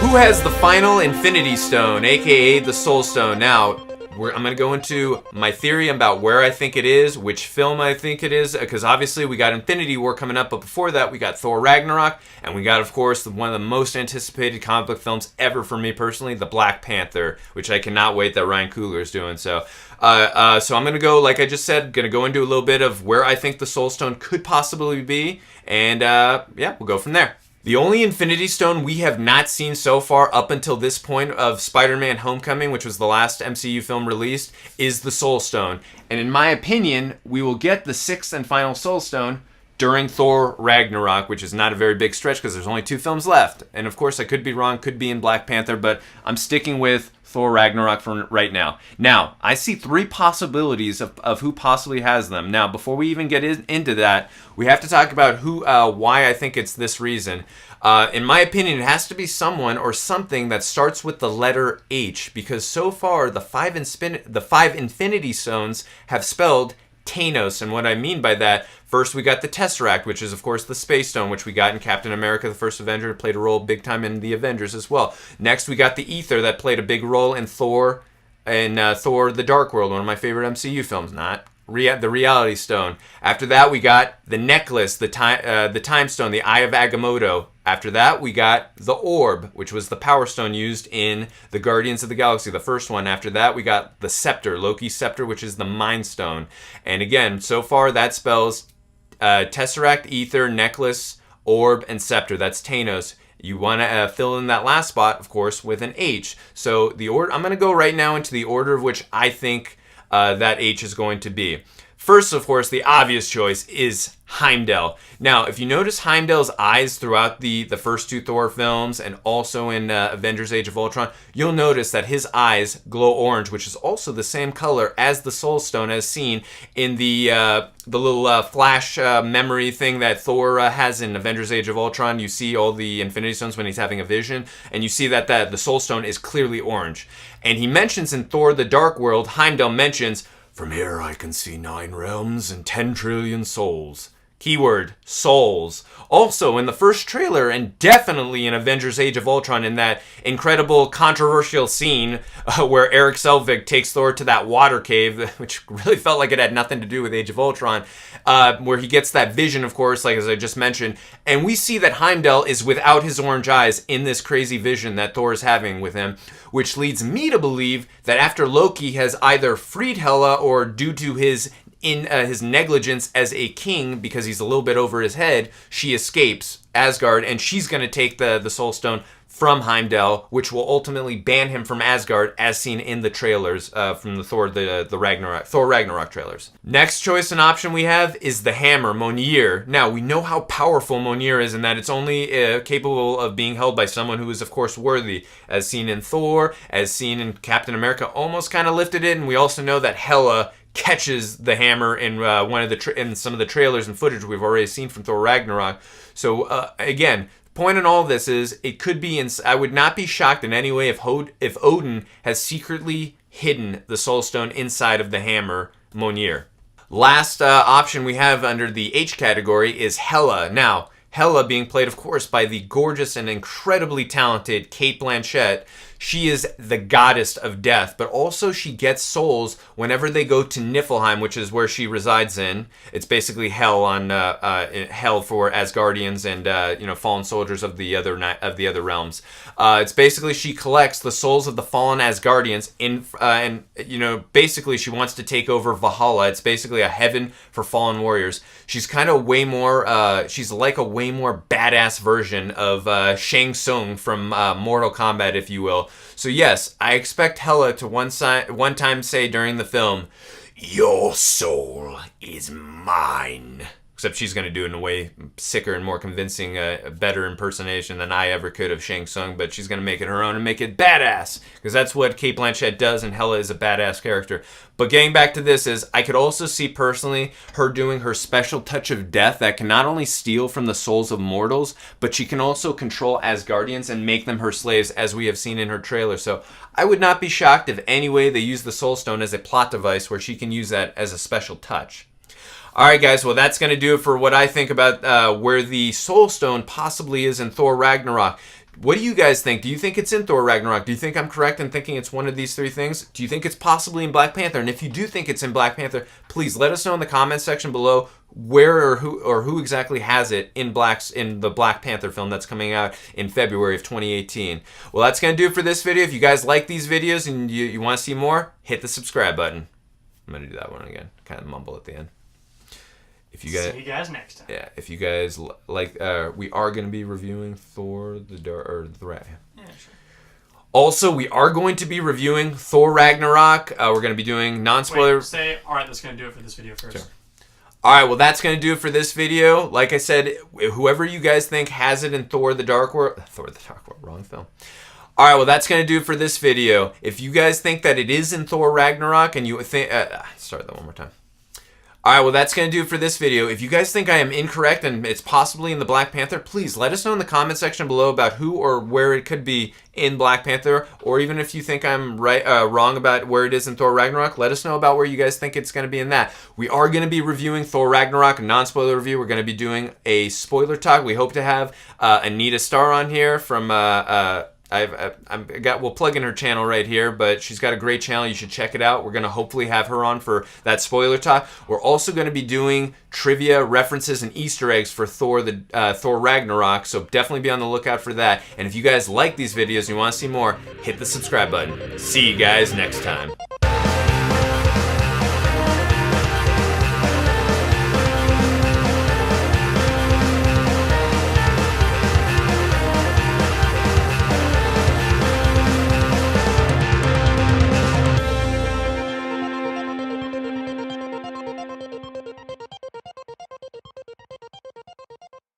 Who has the final Infinity Stone, aka the Soul Stone? Now, I'm going to go into my theory about where I think it is, which film I think it is, because obviously we got Infinity War coming up, but before that we got Thor Ragnarok, and we got, of course, one of the most anticipated comic book films ever for me personally, the Black Panther, which I cannot wait that Ryan Coogler is doing. So I'm going to go, like I just said, going to go into a little bit of where I think the Soul Stone could possibly be, and yeah, we'll go from there. The only Infinity Stone we have not seen so far up until this point of Spider-Man Homecoming, which was the last MCU film released, is the Soul Stone. And in my opinion, we will get the sixth and final Soul Stone during Thor Ragnarok, which is not a very big stretch because there's only 2 films left. And of course, I could be wrong, could be in Black Panther, but I'm sticking with Thor Ragnarok for right now. Now, I see 3 possibilities of who possibly has them. Now, before we even get into that, we have to talk about why I think it's this reason. In my opinion, it has to be someone or something that starts with the letter H, because so far the 5 Infinity Stones have spelled Tainos. And what I mean by that, first we got the Tesseract, which is of course the Space Stone, which we got in Captain America, the First Avenger, played a role big time in the Avengers as well. Next we got the Ether that played a big role in Thor the Dark World, one of my favorite MCU films, the Reality Stone. After that, we got the Necklace, the Time Stone, the Eye of Agamotto. After that, we got the Orb, which was the Power Stone used in the Guardians of the Galaxy, the first one. After that, we got the Scepter, Loki's Scepter, which is the Mind Stone. And again, so far, that spells Tesseract, Ether, Necklace, Orb, and Scepter. That's Tainos. You want to fill in that last spot, of course, with an H. So the order, I'm going to go right now into the order of which I think that H is going to be. First, of course, the obvious choice is Heimdall. Now, if you notice Heimdall's eyes throughout the first 2 Thor films and also in Avengers Age of Ultron, you'll notice that his eyes glow orange, which is also the same color as the Soul Stone as seen in the little flash memory thing that Thor has in Avengers Age of Ultron. You see all the Infinity Stones when he's having a vision, and you see that the Soul Stone is clearly orange. And he mentions in Thor the Dark World, Heimdall mentions, "From here I can see 9 realms and 10 trillion souls." Keyword, souls. Also, in the first trailer, and definitely in Avengers Age of Ultron, in that incredible controversial scene where Eric Selvig takes Thor to that water cave, which really felt like it had nothing to do with Age of Ultron, where he gets that vision, of course, like as I just mentioned, and we see that Heimdall is without his orange eyes in this crazy vision that Thor is having with him, which leads me to believe that after Loki has either freed Hela or due to his negligence as a king, because he's a little bit over his head, she escapes Asgard, and she's going to take the Soul Stone from Heimdall, which will ultimately ban him from Asgard, as seen in the trailers from the Thor Ragnarok trailers. Next choice and option we have is the hammer, Mjolnir. Now, we know how powerful Mjolnir is, and that it's only capable of being held by someone who is, of course, worthy, as seen in Thor, as seen in Captain America, almost kind of lifted it, and we also know that Hela catches the hammer in in some of the trailers and footage we've already seen from Thor Ragnarok. So again, point in all this is it could be. I would not be shocked in any way if Odin has secretly hidden the Soul Stone inside of the hammer, Mjolnir. Last option we have under the H category is Hela. Now, Hela being played, of course, by the gorgeous and incredibly talented Cate Blanchett. She is the goddess of death, but also she gets souls whenever they go to Niflheim, which is where she resides in. It's basically hell on hell for Asgardians and fallen soldiers of the other realms. It's basically she collects the souls of the fallen Asgardians and basically she wants to take over Valhalla. It's basically a heaven for fallen warriors. She's kind of way more. She's like a way more badass version of Shang Tsung from Mortal Kombat, if you will. So yes, I expect Hela to one time say during the film, "Your soul is mine." Except she's going to do it in a way sicker and more convincing, better impersonation than I ever could of Shang Tsung, but she's going to make it her own and make it badass, because that's what Cate Blanchett does, and Hela is a badass character. But getting back to this is, I could also see personally her doing her special touch of death that can not only steal from the souls of mortals, but she can also control Asgardians and make them her slaves, as we have seen in her trailer. So I would not be shocked if any way they use the Soul Stone as a plot device where she can use that as a special touch. Alright guys, well that's going to do it for what I think about where the Soul Stone possibly is in Thor Ragnarok. What do you guys think? Do you think it's in Thor Ragnarok? Do you think I'm correct in thinking it's one of these three things? Do you think it's possibly in Black Panther? And if you do think it's in Black Panther, please let us know in the comments section below where or who exactly has it in the Black Panther film that's coming out in February of 2018. Well, that's going to do it for this video. If you guys like these videos and you want to see more, hit the subscribe button. I'm going to do that one again. Kind of mumble at the end. If you guys, see you guys next time. Yeah, if you guys like, we are going to be reviewing Thor the Yeah, sure. Also, we are going to be reviewing Thor Ragnarok. We're going to be doing non-spoiler. All right, that's going to do it for this video first. Sure. All right, well, that's going to do it for this video. Like I said, whoever you guys think has it in Thor the Dark World, wrong film. All right, well, that's going to do it for this video. If you guys think that it is in Thor Ragnarok and you think, start that one more time. All right, well, that's going to do it for this video. If you guys think I am incorrect and it's possibly in the Black Panther, please let us know in the comment section below about who or where it could be in Black Panther. Or even if you think I'm wrong about where it is in Thor Ragnarok, let us know about where you guys think it's going to be in that. We are going to be reviewing Thor Ragnarok, a non-spoiler review. We're going to be doing a spoiler talk. We hope to have Anita Starr on here from... we'll plug in her channel right here, but she's got a great channel. You should check it out. We're going to hopefully have her on for that spoiler talk. We're also going to be doing trivia, references, and Easter eggs for Thor Ragnarok, so definitely be on the lookout for that. And if you guys like these videos and you want to see more, hit the subscribe button. See you guys next time.